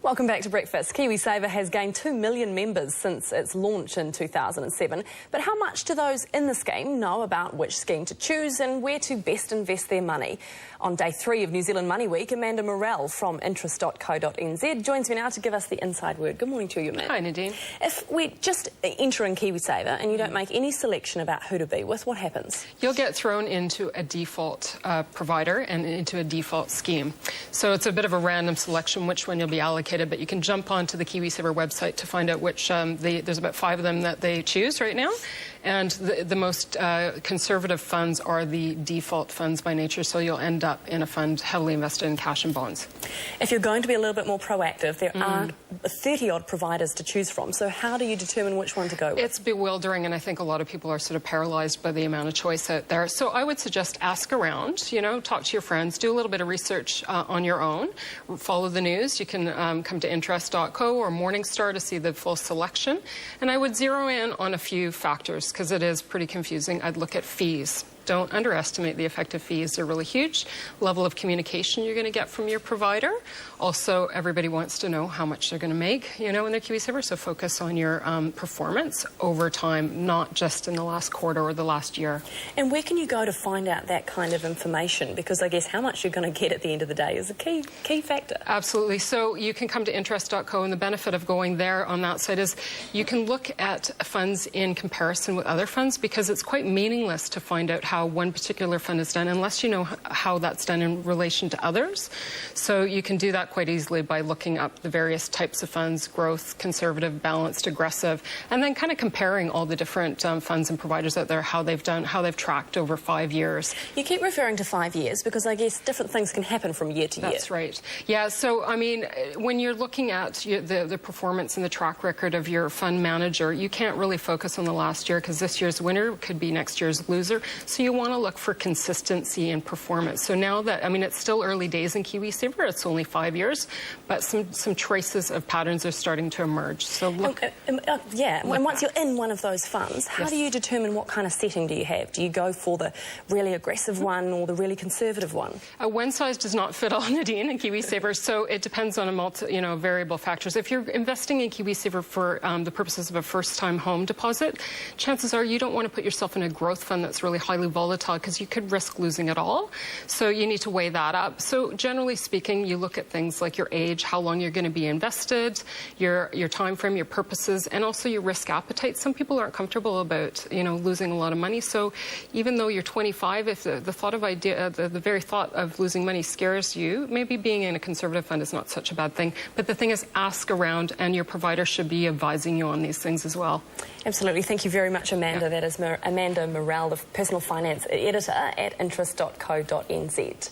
Welcome back to Breakfast. KiwiSaver has gained 2 million members since its launch in 2007. But how much do those in the scheme know about which scheme to choose and where to best invest their money? On day 3 of New Zealand Money Week, Amanda Morrall from interest.co.nz joins me now to give us the inside word. Good morning to you, Amanda. Hi, Nadine. If we're just entering KiwiSaver and you don't make any selection about who to be with, what happens? You'll get thrown into a default provider and into a default scheme. So it's a bit of a random selection which one you'll be allocated, but you can jump onto the KiwiSaver website to find out which, there's about 5 of them that they choose right now. And the most conservative funds are the default funds by nature, so you'll end up in a fund heavily invested in cash and bonds. If you're going to be a little bit more proactive, there are 30-odd providers to choose from, so how do you determine which one to go with? It's bewildering, and I think a lot of people are sort of paralysed by the amount of choice out there. So I would suggest ask around, talk to your friends, do a little bit of research on your own, follow the news. You can come to interest.co or Morningstar to see the full selection. And I would zero in on a few factors, because it is pretty confusing. I'd look at fees. Don't underestimate the effect of fees. They're really huge. Level of communication you're going to get from your provider. Also, everybody wants to know how much they're going to make, in their KiwiSaver, so focus on your performance over time, not just in the last quarter or the last year. And where can you go to find out that kind of information? Because I guess how much you're going to get at the end of the day is a key factor. Absolutely. So you can come to interest.co, and the benefit of going there on that site is you can look at funds in comparison with other funds, because it's quite meaningless to find out how one particular fund is done unless you know how that's done in relation to others. So you can do that quite easily by looking up the various types of funds: growth, conservative, balanced, aggressive, and then kind of comparing all the different funds and providers out there, how they've tracked over 5 years. You keep referring to 5 years because I guess different things can happen from year to year. That's right. Yeah, so I mean, when you're looking at the performance and the track record of your fund manager, you can't really focus on the last year, because this year's winner could be next year's loser. So you want to look for consistency in performance. So now that, it's still early days in KiwiSaver, it's only 5 years, but some traces of patterns are starting to emerge. So look. And once you're in one of those funds, how do you determine what kind of setting do you have? Do you go for the really aggressive one or the really conservative one? One size does not fit all, Nadine, in KiwiSaver, so it depends on variable factors. If you're investing in KiwiSaver for the purposes of a first-time home deposit, chances are you don't want to put yourself in a growth fund that's really highly volatile, because you could risk losing it all. So you need to weigh that up. So generally speaking, you look at things like your age, how long you're going to be invested, your time frame, your purposes, and also your risk appetite. Some people aren't comfortable about losing a lot of money. So even though you're 25, if the very thought of losing money scares you, maybe being in a conservative fund is not such a bad thing. But the thing is, ask around, and your provider should be advising you on these things as well. Absolutely. Thank you very much, Amanda. That is Amanda Morrall, the personal finance editor at interest.co.nz.